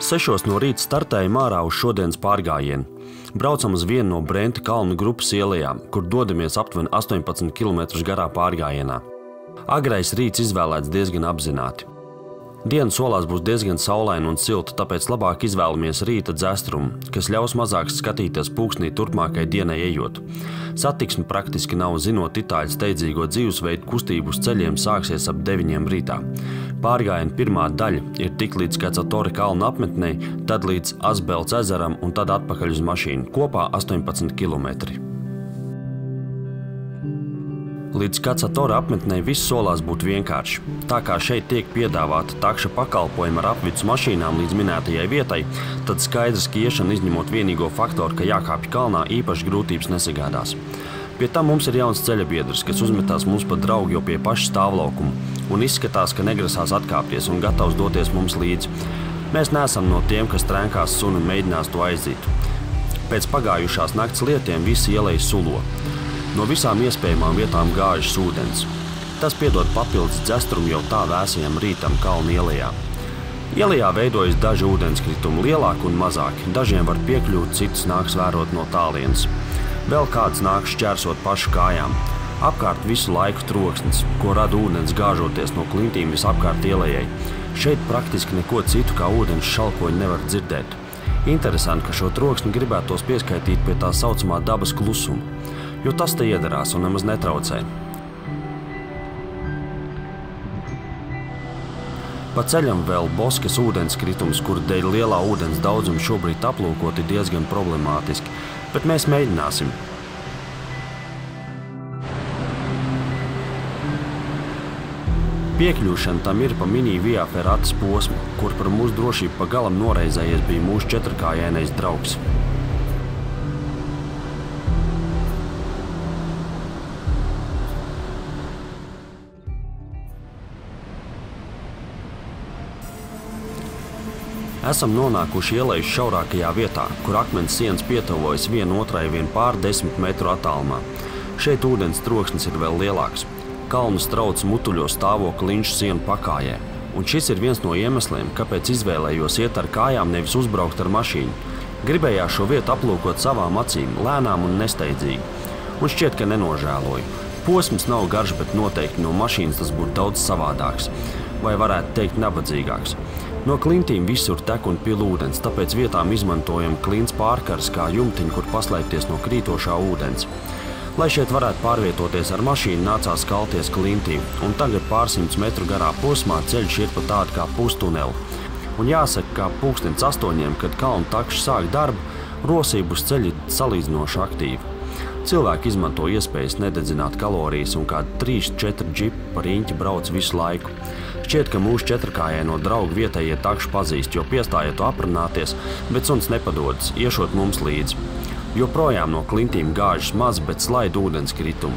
6 no rīta startējam ārā uz šodienas pārgājienu. Braucam uz vienu no Brenta kalnu grupas ielējām, kur dodamies aptuveni 18 km garā pārgājienā. Agrais rīts izvēlēts diezgan apzināti. Diena solās būs diezgan saulaina un silta, tāpēc labāk izvēlamies rīta dzestrumu, kas ļaus mazāk skatīties pulkstenī turpmākai dienai ejot. Satiksme praktiski nav, zinot itāļu steidzīgo dzīvesveidu, kustību uz ceļiem sāksies ap 9 rītā. Pārgājiena pirmā daļa ir tik līdz Cacciatore kalna apmetnei, tad līdz Asbelts ezeram un tad atpakaļ uz mašīnu, kopā 18 km. Līdz Cacciatore apmetnei viss solās būt vienkārši. Tā kā šeit tiek piedāvāta takša pakalpojuma ar apvidus mašīnām līdz minētajai vietai, tad skaidrs, ka iešana izņemot vienīgo faktoru, ka jākāpj kalnā, īpaši grūtības nesagādās. Pie tam mums ir jauns ceļabiedrs, kas uzmetās mums pa draugu jau pie paša stāvlaukuma un izskatās, ka negrasās atkāpties un gatavs doties mums līdzi. Mēs neesam no tiem, kas trenkās suni un mēģinās to aizzīt. Pēc pagājušās nakts lietiem visi ieleja sulo. No visām iespējamām vietām gāžas ūdens. Tas piedod papildus dzestrumu jau tā vēsajam rītam kalnu ielejā. Ielejā veidojas daži ūdenskritumi, lielāki un mazāki. Dažiem var piekļūt, citus nāks vērot no tālienes. Vēl kāds nāks šķērsot pašu kājām. Apkārt visu laiku troksnis, ko rada ūdens gāžoties no klintīm visapkārt ielejai. Šeit praktiski neko citu kā ūdens šalkoņu nevar dzirdēt. Interesanti, ka šo troksni gribētos pieskaitīt pie tā saucamā dabas klusuma, jo tas te iedarās un nemaz netraucē. Pa ceļam vēl Boskes ūdenskritums, kur dēļ lielā ūdens daudzuma šobrīd aplūkot ir diezgan problemātiski, bet mēs mēģināsim. Piekļūšana tam ir pa mini Via Ferratas posmu, kur par mūsu drošību pa galam noreizējies bija mūsu četrkājainais draugs. Esam nonākuši ielejas šaurākajā vietā, kur akmens sienas pietuvojas viena otrai vien pār 10 metru attālumā. Šeit ūdens troksnis ir vēl lielāks. Kalnus trauc mutuļo stāvokli linšu sienu pakājē. Un šis ir viens no iemesliem, kāpēc izvēlējos iet ar kājām, nevis uzbraukt ar mašīnu. Gribējās šo vietu aplūkot savām acīm, lēnām un nesteidzīgi. Un šķiet, ka nenožēloju. Posms nav garš, bet noteikti no mašīnas tas būtu daudz savādāks. Vai varētu teikt nabadzīgāks. No klintīm visur tek un pil ūdens, tāpēc vietām izmantojam klints pārkars kā jumtiņu, kur paslēpties no krītošā ūdens. Lai šeit varētu pārvietoties ar mašīnu, nācās kalties klintīm, un tagad pārsimts metru garā posmā ceļš ir pa tādu kā pustuneli. Un jāsaka, ka pulkstens 8, kad kalnu takša sāk darbu, rosība uz ceļa ir salīdzinoši aktīva. Cilvēki izmanto iespējas nededzināt kalorijas un kādi 3-4 džipi pa riņķi brauc visu laiku. Šķiet, ka mūsu četrkājaino draugu vietējie takšu pazīst, jo piestāja to aprunāties, bet suns nepadodas, iešot mums līdzi. Joprojām no klintīm gāžas maz, bet slaida ūdenskritumu.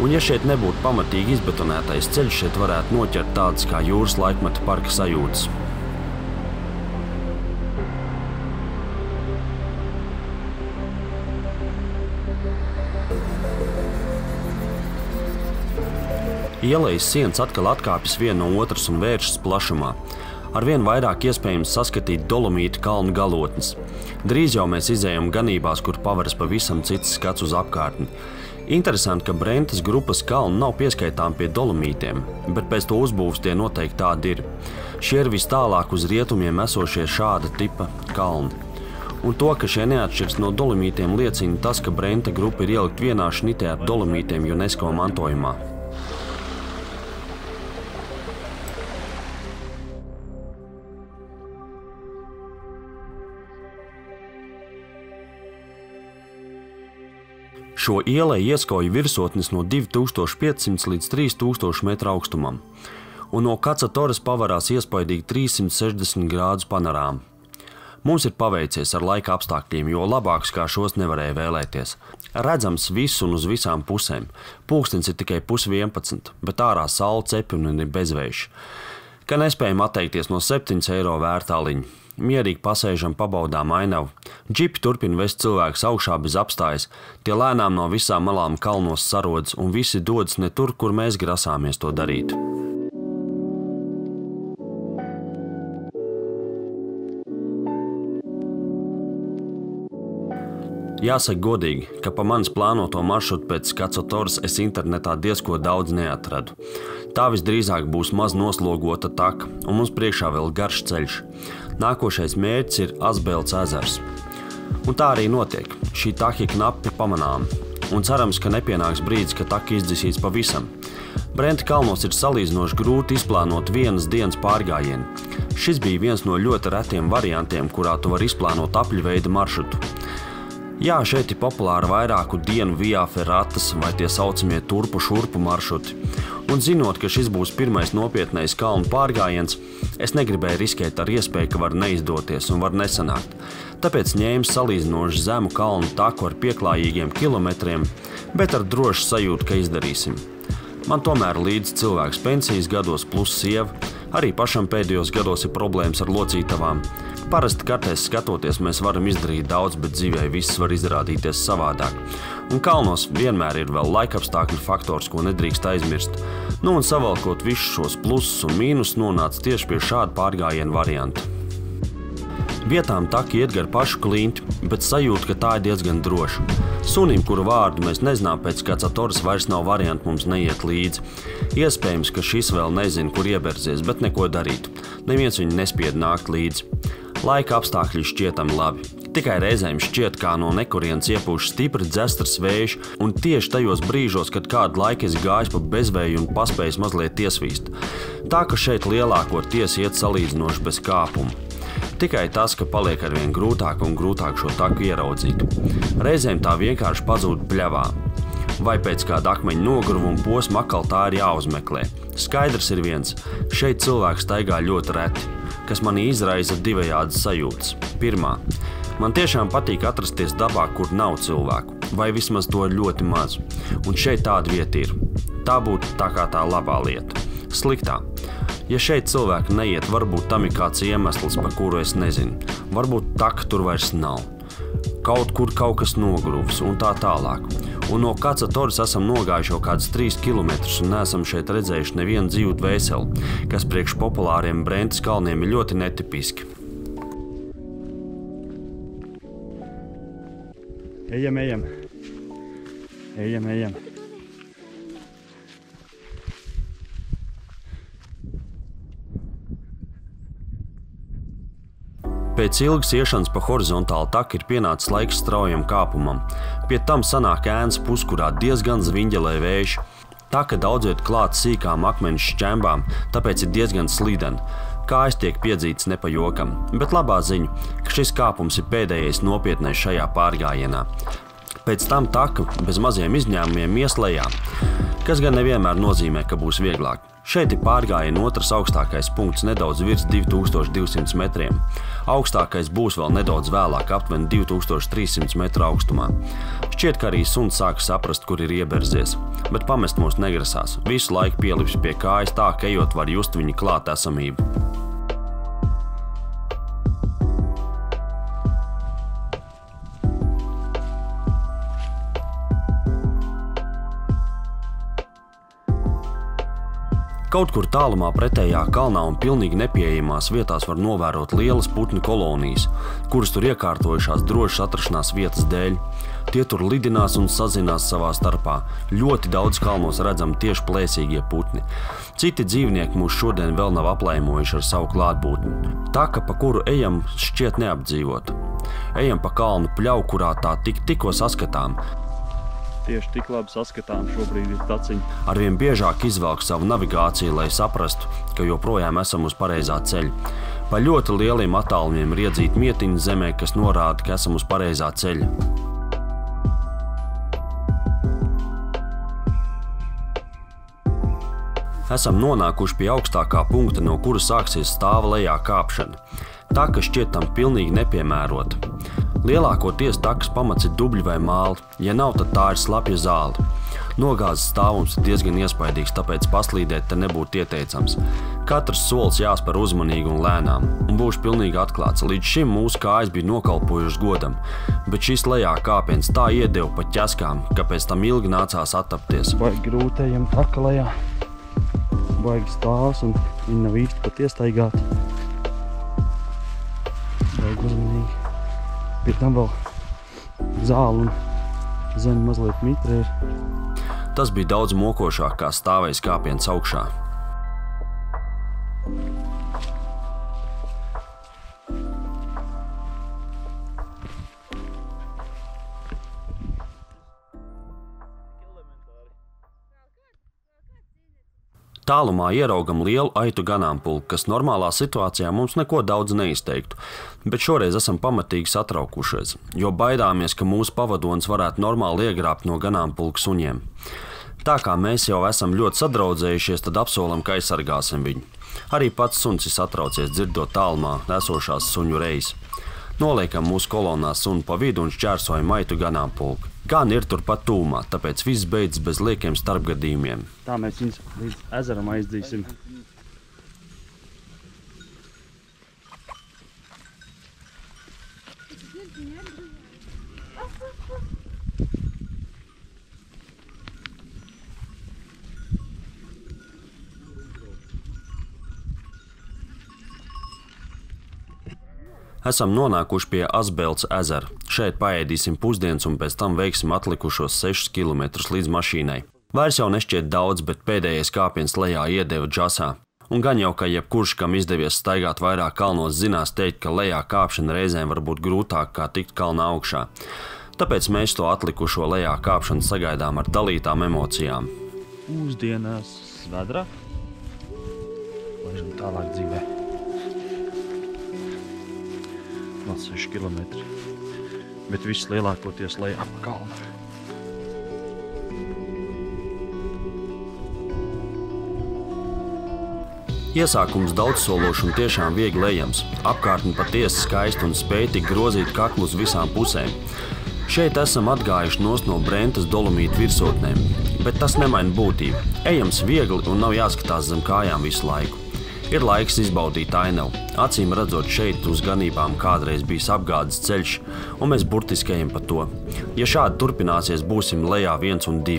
Un ja šeit nebūtu pamatīgi izbetonētais ceļš, šeit varētu noķert tādas kā jūras laikmeta parka sajūtas. Ielejas sienas atkal atkāpjas viena no otras un vēršas plašumā. Arvien vairāk iespējams saskatīt dolomītu kalnu galotnes. Drīz jau mēs izējam ganībās, kur paveras pavisam cits skats uz apkārtni. Interesanti, ka Brentas grupas kalni nav pieskaitām pie dolomītiem, bet pēc to uzbūves tie noteikti tādi ir. Šie ir vis tālāk uz rietumiem esošie šāda tipa kalni. Un to, ka šie neatšķirs no dolomītiem, liecina tas, ka Brenta grupa ir ielikt vienā šnitē ar dolomītiem UNESCO mantojumā. Šo ieleju ieskauj virsotnes no 2500 līdz 3000 metru augstumam, un no Cacciatores pavarās iespaidīgi 360 grādus panorāma. Mums ir paveicies ar laika apstākļiem, jo labāks kā šos nevarēja vēlēties. Redzams visu un uz visām pusēm. Pulkstens ir tikai 10:11, bet ārā saule cepina un ir bezvējš. Ka nespējam atteikties no 7 eiro vērtāliņa. Mierīgi pasēžam, pabaudām ainavu. Džipi turpina vest cilvēkus augšā bez apstājas. Tie lēnām no visām malām kalnos sarodas un visi dodas ne tur, kur mēs grasāmies to darīt. Jāsaka godīgi, ka pa manis plānoto maršrutu pēc Kacatoras es internetā diezko daudz neatradu. Tā visdrīzāk būs maz noslogota taka, un mums priekšā vēl garš ceļš. Nākošais mērķis ir Asbelts ezers. Un tā arī notiek. Šī taka ir knapi pamanāma, un cerams, ka nepienāks brīdis, ka taka izdzisīs pavisam. Brenta kalnos ir salīdzinoši grūti izplānot vienas dienas pārgājienu. Šis bija viens no ļoti retiem variantiem, kurā tu vari izplānot apļveida maršrutu. Jā, šeit ir populāri vairāku dienu via ferratas vai tie saucamie turpu-šurpu maršruti. Un zinot, ka šis būs pirmais nopietnais kalnu pārgājiens, es negribēju riskēt ar iespēju, ka var neizdoties un var nesanākt. Tāpēc ņēmu salīdzinoši zemu kalnu taku ar pieklājīgiem kilometriem, bet ar drošu sajūtu, ka izdarīsim. Man tomēr līdz cilvēks pensijas gados plus sieva, arī pašam pēdējos gados ir problēmas ar locītavām. Parasti kartēs skatoties mēs varam izdarīt daudz, bet dzīvē viss var izrādīties savādāk. Un kalnos vienmēr ir vēl laikapstākļu faktors, ko nedrīkst aizmirst. Nu un savalkot visus šos plusus un mīnus nonāca tieši pie šāda pārgājiena varianta. Vietām taka iet gar pašu klinti, bet sajūta, ka tā ir diezgan droša. Sunim, kuru vārdu mēs nezinām pēc Kacatoras, vairs nav variantu mums neiet līdzi. Iespējams, ka šis vēl nezina, kur ieberzies, bet neko darīt. Neviens viņu nespied nākt līdzi. Laika apstākļi šķietami labi. Tikai reizēm šķiet, kā no nekurienes iepūš stipri dzestras vējš, un tieši tajos brīžos, kad kādu laiku es gājis pa bezvēju un paspējis mazliet iesvīst. Tā, ka šeit lielākoties iet salīdzinoši bez kāpuma. Tikai tas, ka paliek arvien grūtāk un grūtāk šo taku ieraudzīt. Reizēm tā vienkārši pazūd pļavā. Vai pēc kāda akmeņa nogruvuma posma atkal tā ir jāuzmeklē. Skaidrs ir viens, šeit cilvēks staigā ļoti reti, kas manī izraisa divējādas sajūtas. Pirmā, man tiešām patīk atrasties dabā, kur nav cilvēku, vai vismaz to ļoti maz. Un šeit tāda vieta ir. Tā būtu tā kā tā labā lieta. Sliktā. Ja šeit cilvēki neiet, varbūt tam ir kāds iemesls, par kuru es nezinu. Varbūt taka tur vairs nav. Kaut kur kaut kas nogruvis un tā tālāk. Un no Kacatoras esam nogājuši jau kādus 3 kilometrus un neesam šeit redzējuši nevienu dzīvu dvēseli, kas priekš populāriem Brentas kalniem ir ļoti netipiski. Ejam. Pēc ilgas iešanas pa horizontālu taku ir pienācis laiks straujam kāpumam. Pie tam sanāk ēnas pus, kurā diezgan zviņģelē vējš. Taka daudz viet klāt sīkām akmeņu šķembām, tāpēc ir diezgan slidena. Kājas tiek piedzītas ne pa jokam, bet labā ziņa, ka šis kāpums ir pēdējais nopietnais šajā pārgājienā. Pēc tam taka bez maziem izņēmumiem ies lejā, kas gan nevienmēr nozīmē, ka būs vieglāk. Šeit ir pārgājiena otrs augstākais punkts nedaudz virs 2200 metriem. Augstākais būs vēl nedaudz vēlāk, aptuveni 2300 metru augstumā. Šķiet, ka arī suns sāk saprast, kur ir ieberzies, bet pamest mūs negrasās. Visu laiku pielips pie kājas tā, ka ejot var just viņa klāt esamību. Kaut kur tālumā pretējā kalnā un pilnīgi nepieejamās vietās var novērot lielas putnu kolonijas, kuras tur iekārtojušās drošas atrašanās vietas dēļ. Tie tur lidinās un sazinās savā starpā. Ļoti daudz kalnos redzam tieši plēsīgie putni. Citi dzīvnieki mūs šodien vēl nav aplēmojuši ar savu klātbūtni. Taka, pa kuru ejam, šķiet neapdzīvota. Ejam pa kalnu pļauju, kurā tā tikko saskatām. Tieši tik labi saskatām šobrīd ir taciņa. Arvien biežāk izvelku savu navigāciju, lai saprastu, ka joprojām esam uz pareizā ceļa. Pa ļoti lieliem attālumiem ir iedzīta mietiņa zemē, kas norāda, ka esam uz pareizā ceļa. Esam nonākuši pie augstākā punkta, no kura sāksies stāva lejā kāpšana. Taka šķiet tam pilnīgi nepiemērota. Lielākoties takas pamats ir dubļi vai māli, ja nav, tad tā ir slapja zāle. Nogāzes stāvums ir diezgan iespaidīgs, tāpēc paslīdēt te nebūtu ieteicams. Katrs solis jāspēr uzmanīgi un lēnām, un būšu pilnīgi atklāts. Līdz šim mūsu kājas bija nokalpojušas godam, bet šis lejā kāpiens tā iedeva pa ķeskām, ka pēc tam ilgi nācās attapties. Baigi grūtējam taka lejā. Baigi stāvs un viņi nav īsti pat iestaigāti. Baigi uzmanīgi. Pie tam vēl zāle un zem mazliet mitra ir. Tas bija daudz mokošāk, kā stāvējis kāpiens augšā. Tālumā ieraugam lielu aitu ganāmpulku, kas normālā situācijā mums neko daudz neizteiktu, bet šoreiz esam pamatīgi satraukušies, jo baidāmies, ka mūsu pavadonis varētu normāli iegrābt no ganāmpulka suņiem. Tā kā mēs jau esam ļoti sadraudzējušies, tad apsolam, ka aizsargāsim viņu. Arī pats suns ir satraucies dzirdot tālumā esošās suņu reizes. Noliekam mūsu kolonā sunu pa vidu un šķērsojam aitu ganāmpulku. Gan ir turpat tūmā, tāpēc viss beidzas bez liekiem starpgadījumiem. Tā mēs viņus līdz ezeram aizdzīsim. Esam nonākuši pie Asbelts ezera. Šeit paēdīsim pusdienas un pēc tam veiksim atlikušos 6 km līdz mašīnai. Vairs jau nešķiet daudz, bet pēdējais kāpiens lejā iedeva džasā. Un gan jau, ka jebkurš, kam izdevies staigāt vairāk kalnos, zinās teikt, ka lejā kāpšana reizēm var būt grūtāk kā tikt kalnā augšā. Tāpēc mēs to atlikušo lejā kāpšanu sagaidām ar dalītām emocijām. Pusdienās Svedrā. Laižam tālāk dzīvē. Vēl 6 km, bet viss lielākoties lejā pa kalnu. Iesākums daudzsološs un tiešām viegli ejams. Apkārtne patiesi skaista un spēj tik grozīt kaklu uz visām pusēm. Šeit esam atgājuši nost no Brentas dolomītu virsotnēm, bet tas nemaina būtību. Ejams viegli un nav jāskatās zem kājām visu laiku. Ir laiks izbaudīt ainavu. Acīm redzot, šeit uz ganībām kādreiz bijis apgādes ceļš, un mēs burtiski ejam pa to. Ja šādi turpināsies, būsim lejā 1 un 2.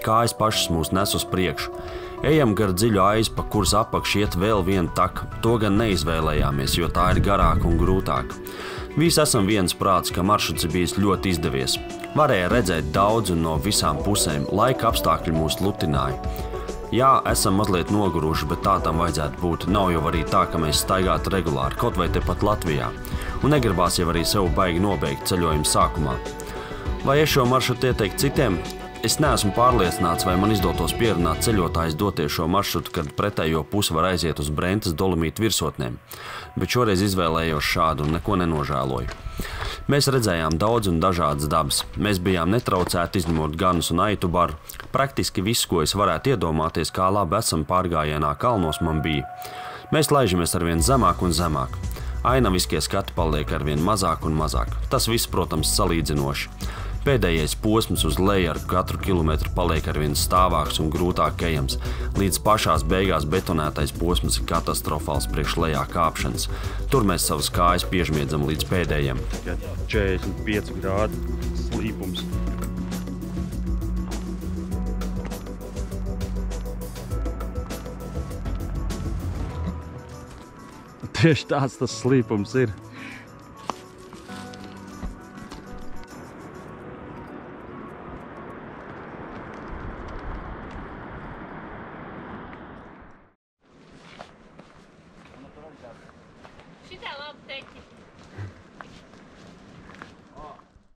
Kājas pašas mūs nes uz priekšu. Ejam gar dziļu aizu, pa kuras apakš iet vēl viena taka. To gan neizvēlējāmies, jo tā ir garāka un grūtāka. Visi esam viens prāts, ka maršruts bijis ļoti izdevies. Varēja redzēt daudz un no visām pusēm. Laika apstākļi mūs lutināja. Jā, esam mazliet noguruši, bet tā tam vajadzētu būt. Nav jau arī tā, ka mēs staigātu regulāri, kaut vai tepat Latvijā. Un negribās jau arī sev baigi nobeigt ceļojuma sākumā. Vai es šo maršrutu ieteiktu citiem? Es neesmu pārliecināts, vai man izdotos pierunāt ceļotājus doties šo maršrutu, kad pretējo pusi var aiziet uz Brentas dolomītu virsotnēm. Bet šoreiz izvēlējos šādu un neko nenožēloju. Mēs redzējām daudz un dažādas dabas. Mēs bijām netraucēti, izņemot ganus un aitu baru. Praktiski viss, ko es varētu iedomāties, kā labi esam pārgājienā kalnos, man bija. Mēs laižamies arvien zemāk un zemāk. Ainaviskie skati paliek arvien mazāk un mazāk. Tas viss, protams, salīdzinoši. Pēdējais posms uz leju ar katru kilometru paliek arvien stāvāks un grūtāk ejams. Līdz pašās beigās betonētais posms ir katastrofāls priekš lejā kāpšanas. Tur mēs savas kājas piežmiedzam līdz pēdējiem. 45 grādu slīpums. Tieši tāds tas slīpums ir. Šitā labi teķi.